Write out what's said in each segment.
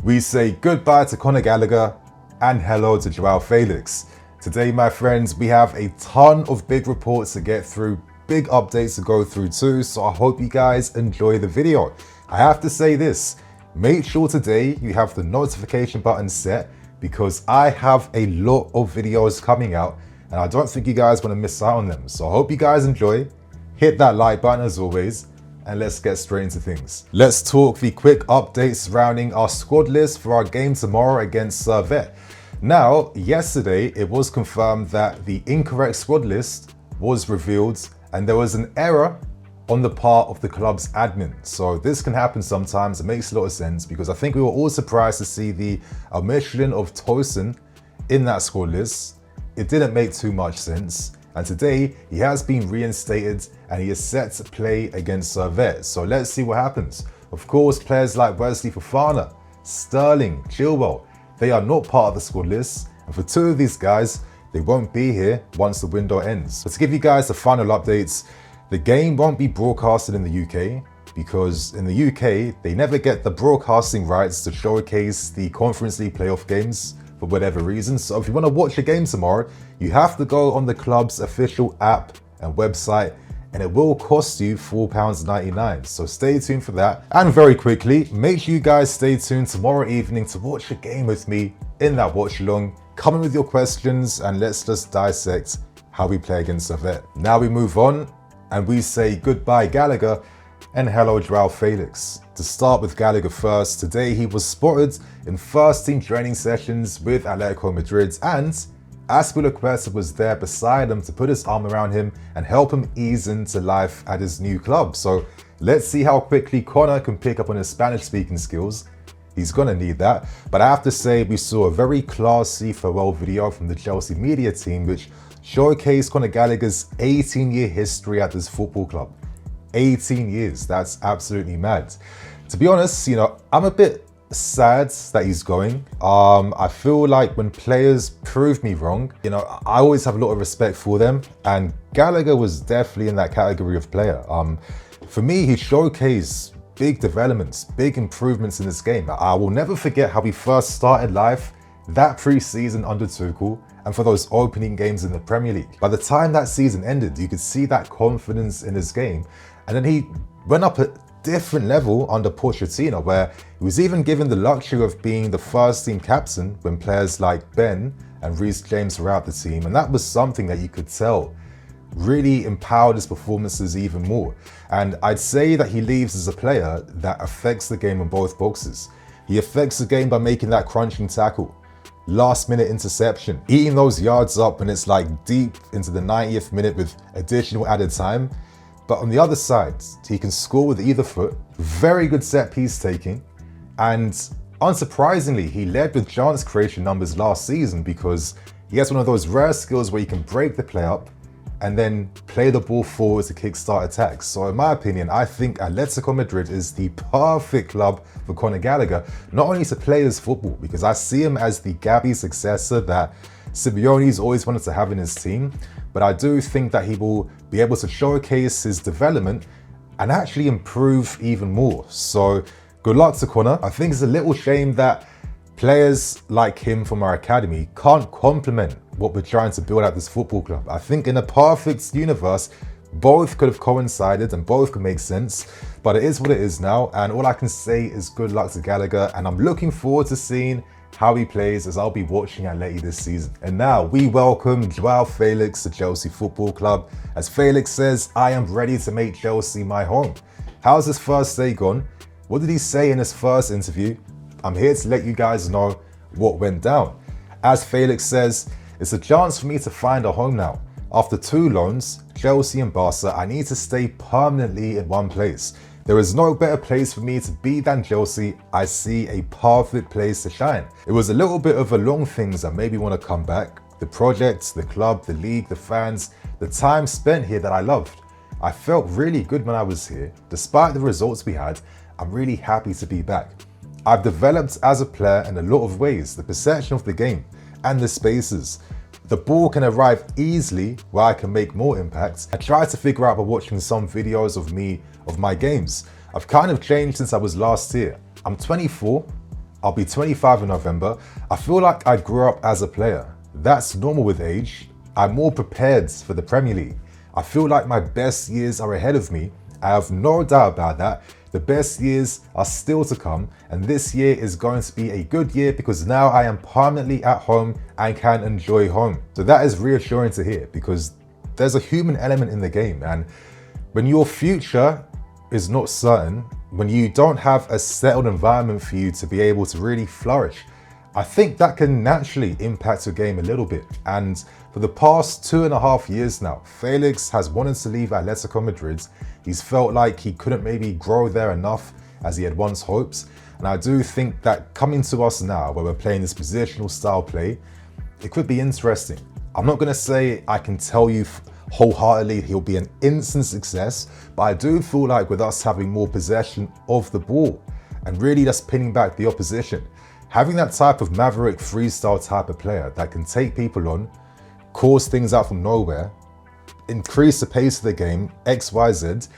We say goodbye to Conor Gallagher and hello to Joao Felix. Today, my friends, we have a ton of big reports to get through, big updates to go through too, so I hope you guys enjoy the video. I have to say this, make sure today you have the notification button set because I have a lot of videos coming out and I don't think you guys want to miss out on them. So I hope you guys enjoy, hit that like button as always, and let's get straight into things. Let's talk the quick updates surrounding our squad list for our game tomorrow against Servette. Now, yesterday it was confirmed that the incorrect squad list was revealed and there was an error on the part of the club's admin. So this can happen sometimes. It makes a lot of sense because I think we were all surprised to see the omission of Tosin in that squad list. It didn't make too much sense. And today he has been reinstated and he is set to play against Servette. So let's see what happens. Of course, players like Wesley Fofana, Sterling, Chilwell, they are not part of the squad list. And for two of these guys, they won't be here once the window ends. But to give you guys the final updates, the game won't be broadcasted in the UK because in the UK, they never get the broadcasting rights to showcase the Conference League playoff games for whatever reason. So if you want to watch a game tomorrow, you have to go on the club's official app and website, and it will cost you £4.99. So stay tuned for that. And very quickly, make sure you guys stay tuned tomorrow evening to watch a game with me in that watch along. Come in with your questions and let's just dissect how we play against Servette. Now we move on and we say goodbye Gallagher and hello Joao Felix. To start with Gallagher first, today he was spotted in first team training sessions with Atletico Madrid and Azpilicueta was there beside him to put his arm around him and help him ease into life at his new club. So let's see how quickly Conor can pick up on his Spanish speaking skills. He's gonna need that. But I have to say we saw a very classy farewell video from the Chelsea media team which showcased Conor Gallagher's 18-year history at this football club. 18 years, that's absolutely mad. To be honest, I'm a bit sad that he's going. I feel like when players prove me wrong, I always have a lot of respect for them, and Gallagher was definitely in that category of player. For me, he showcased big developments, big improvements in this game. I will never forget how he first started life that pre-season under Tuchel and for those opening games in the Premier League. By the time that season ended, you could see that confidence in his game. And then he went up a different level under Pochettino, where he was even given the luxury of being the first team captain when players like Ben and Reece James were out the team. And that was something that you could tell really empowered his performances even more. And I'd say that he leaves as a player that affects the game in both boxes. He affects the game by making that crunching tackle, last minute interception, eating those yards up when it's like deep into the 90th minute with additional added time. But on the other side, he can score with either foot, very good set piece taking, and unsurprisingly, he led with chance creation numbers last season because he has one of those rare skills where he can break the play up and then play the ball forward to kickstart attacks. So in my opinion, I think Atletico Madrid is the perfect club for Conor Gallagher, not only to play his football, because I see him as the Gabby successor that Simeone's always wanted to have in his team, but I do think that he will be able to showcase his development and actually improve even more. So good luck to Conor. I think it's a little shame that players like him from our academy can't complement what we're trying to build at this football club. I think in a perfect universe, both could have coincided and both could make sense, but it is what it is now. And all I can say is good luck to Gallagher. And I'm looking forward to seeing how he plays as I'll be watching Atleti this season. And now we welcome Joao Felix to Chelsea Football Club. As Felix says, I am ready to make Chelsea my home. How's his first day gone? What did he say in his first interview? I'm here to let you guys know what went down. As Felix says, it's a chance for me to find a home now. After 2 loans, Chelsea and Barca, I need to stay permanently in one place. There is no better place for me to be than Chelsea. I see a perfect place to shine. It was a little bit of a long things that made me want to come back. The project, the club, the league, the fans, the time spent here that I loved. I felt really good when I was here. Despite the results we had, I'm really happy to be back. I've developed as a player in a lot of ways, the perception of the game and the spaces. The ball can arrive easily where I can make more impact. I tried to figure out by watching some videos of my games. I've kind of changed since I was last here. I'm 24 I'll be 25 in November. I feel like I grew up as a player. That's normal with age. I'm more prepared for the Premier League. I feel like my best years are ahead of me. I have no doubt about that. The best years are still to come, and this year is going to be a good year because now I am permanently at home and can enjoy home. So that is reassuring to hear because there's a human element in the game, and when your future is not certain, when you don't have a settled environment for you to be able to really flourish, I think that can naturally impact your game a little bit. And for the past 2.5 years now, Felix has wanted to leave Atletico Madrid. He's felt like he couldn't maybe grow there enough as he had once hoped. And I do think that coming to us now, where we're playing this positional style play, it could be interesting. I'm not going to say I can tell you wholeheartedly he'll be an instant success, but I do feel like with us having more possession of the ball and really just pinning back the opposition, having that type of maverick freestyle type of player that can take people on, cause things out from nowhere, increase the pace of the game, X, Y, Z,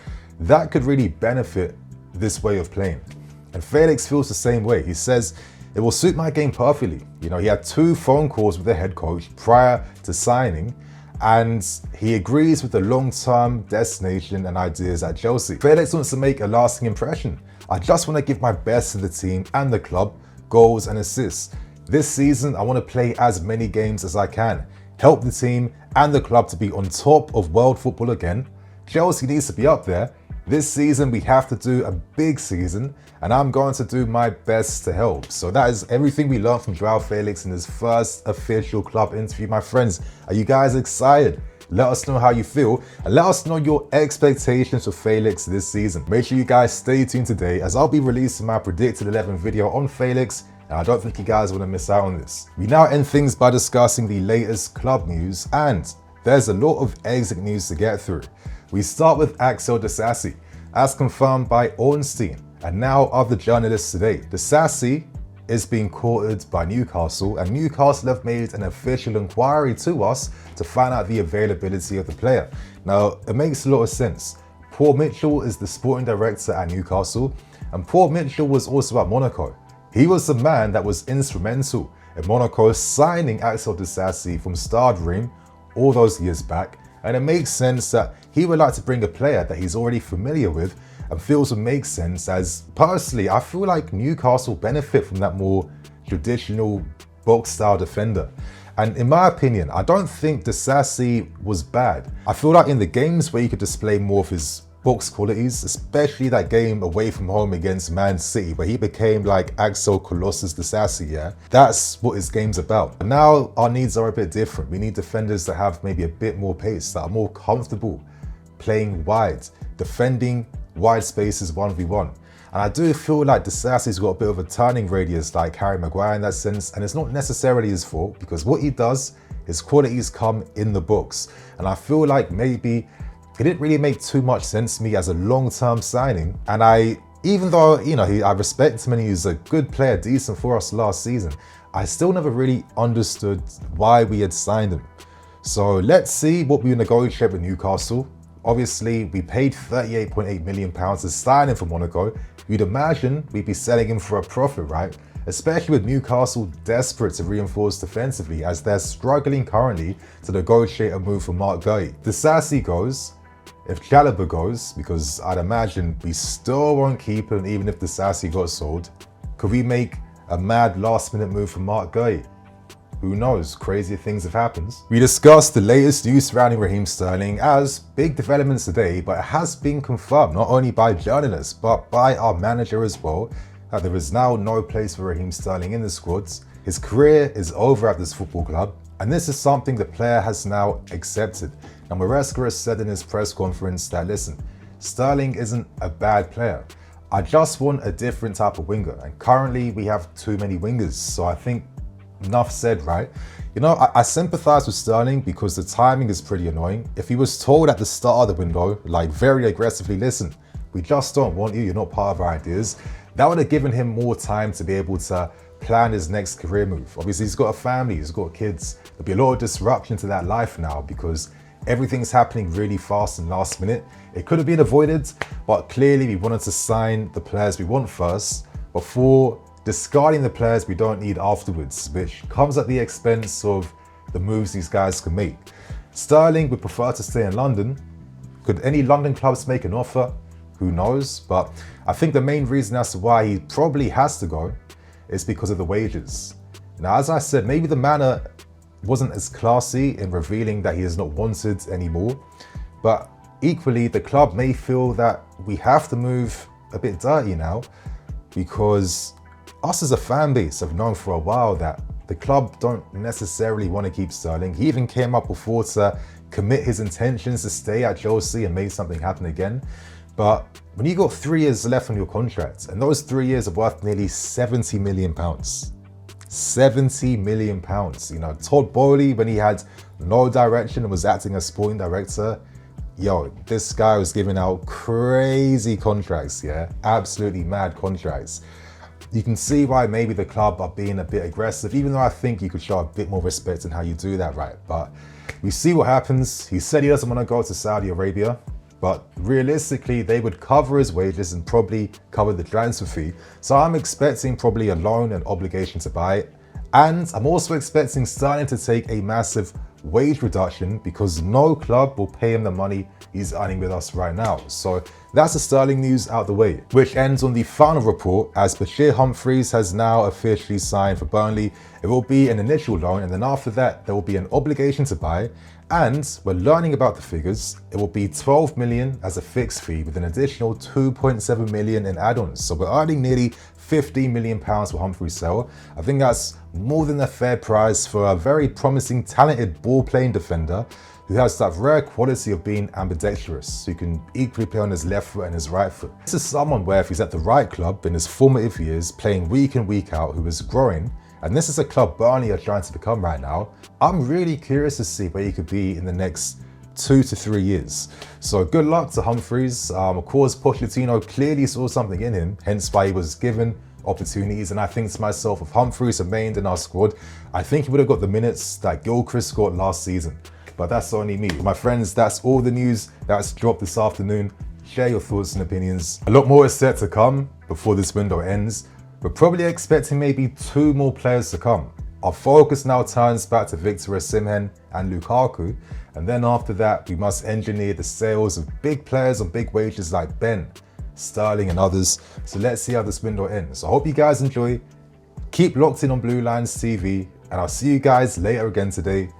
that could really benefit this way of playing. And Felix feels the same way. He says, it will suit my game perfectly. You know, he had 2 phone calls with the head coach prior to signing, and he agrees with the long-term destination and ideas at Chelsea. Felix wants to make a lasting impression. I just want to give my best to the team and the club, goals and assists. This season, I want to play as many games as I can, help the team and the club to be on top of world football again. Chelsea needs to be up there. This season, we have to do a big season, and I'm going to do my best to help. So that is everything we learned from Joao Felix in his first official club interview. My friends, are you guys excited? Let us know how you feel, and let us know your expectations for Felix this season. Make sure you guys stay tuned today, as I'll be releasing my predicted 11 video on Felix, and I don't think you guys want to miss out on this. We now end things by discussing the latest club news, and there's a lot of exit news to get through. We start with Axel Disasi, as confirmed by Ornstein and now other journalists today. Disasi is being courted by Newcastle, and Newcastle have made an official inquiry to us to find out the availability of the player. Now, it makes a lot of sense. Paul Mitchell is the sporting director at Newcastle, and Paul Mitchell was also at Monaco. He was the man that was instrumental in Monaco signing Axel Disasi from Stade Reims all those years back, and it makes sense that he would like to bring a player that he's already familiar with and feels would make sense, as personally I feel like Newcastle benefit from that more traditional box style defender. And in my opinion, I don't think Disasi was bad. I feel like in the games where he could display more of his box qualities, especially that game away from home against Man City, where he became like Axel Colossus Disasi, yeah? That's what his game's about. But now our needs are a bit different. We need defenders that have maybe a bit more pace, that are more comfortable playing wide, defending wide spaces 1v1. And I do feel like Disasi's got a bit of a turning radius like Harry Maguire in that sense, and it's not necessarily his fault because what he does, his qualities come in the box. And I feel like maybe it didn't really make too much sense to me as a long-term signing. And even though, you know, I respect him and he's a good player, decent for us last season, I still never really understood why we had signed him. So let's see what we negotiate with Newcastle. Obviously, we paid £38.8 million to sign him for Monaco. You'd imagine we'd be selling him for a profit, right? Especially with Newcastle desperate to reinforce defensively as they're struggling currently to negotiate a move for Mark Guy. Disasi goes, if Gallagher goes, because I'd imagine we still won't keep him even if Disasi got sold, could we make a mad last-minute move for Mark Guy? Who knows, crazier things have happened. We discussed the latest news surrounding Raheem Sterling as big developments today, but it has been confirmed not only by journalists, but by our manager as well, that there is now no place for Raheem Sterling in the squads. His career is over at this football club, and this is something the player has now accepted. Now, MARESCA has said in his press conference that, listen, Sterling isn't a bad player. I just want a different type of winger, and currently we have too many wingers, so I think enough said, right? You know, I sympathize with Sterling because the timing is pretty annoying. If he was told at the start of the window, like very aggressively, listen, we just don't want you, you're not part of our ideas, that would have given him more time to be able to plan his next career move. Obviously, he's got a family, he's got kids. There'll be a lot of disruption to that life now because everything's happening really fast and last minute. It could have been avoided, but clearly we wanted to sign the players we want first before discarding the players we don't need afterwards, which comes at the expense of the moves these guys can make. Sterling would prefer to stay in London. Could any London clubs make an offer? Who knows? But I think the main reason as to why he probably has to go is because of the wages. Now, as I said, maybe the manner wasn't as classy in revealing that he is not wanted anymore, but equally the club may feel that we have to move a bit dirty now, because us as a fan base have known for a while that the club don't necessarily want to keep Sterling. He even came up before to commit his intentions to stay at Chelsea and made something happen again. But when you got 3 years left on your contract, and those 3 years are worth nearly £70 million. £70 million. You know, Todd Bowley, when he had no direction and was acting as sporting director, yo, this guy was giving out crazy contracts, yeah? Absolutely mad contracts. You can see why maybe the club are being a bit aggressive, even though I think you could show a bit more respect in how you do that, right? But we see what happens. He said he doesn't want to go to Saudi Arabia, but realistically, they would cover his wages and probably cover the transfer fee. So I'm expecting probably a loan and obligation to buy it. And I'm also expecting Sterling to take a massive wage reduction because no club will pay him the money he's earning with us right now. So that's the Sterling news out the way, which ends on the final report as Bashir Humphreys has now officially signed for Burnley. It will be an initial loan, and then after that, there will be an obligation to buy. And we're learning about the figures. It will be 12 million as a fixed fee with an additional 2.7 million in add-ons. So we're earning nearly £15 million for Humphreys' sale. I think that's more than a fair price for a very promising, talented ball-playing defender who has that rare quality of being ambidextrous, who can equally play on his left foot and his right foot. This is someone where if he's at the right club in his formative years, playing week in, week out, who is growing, and this is a club Burnley are trying to become right now, I'm really curious to see where he could be in the next 2 to 3 years. So good luck to Humphreys. Of course, Pochettino clearly saw something in him, hence why he was given opportunities. And I think to myself, if Humphreys remained in our squad, I think he would have got the minutes that Gilchrist got last season. But that's only me. My friends, that's all the news that's dropped this afternoon. Share your thoughts and opinions. A lot more is set to come before this window ends. We're probably expecting maybe 2 more players to come. Our focus now turns back to Victor Osimhen and Lukaku, and then after that, we must engineer the sales of big players on big wages like Ben, Sterling and others. So let's see how this window ends. I hope you guys enjoy. Keep locked in on BlueLionsTV, and I'll see you guys later again today.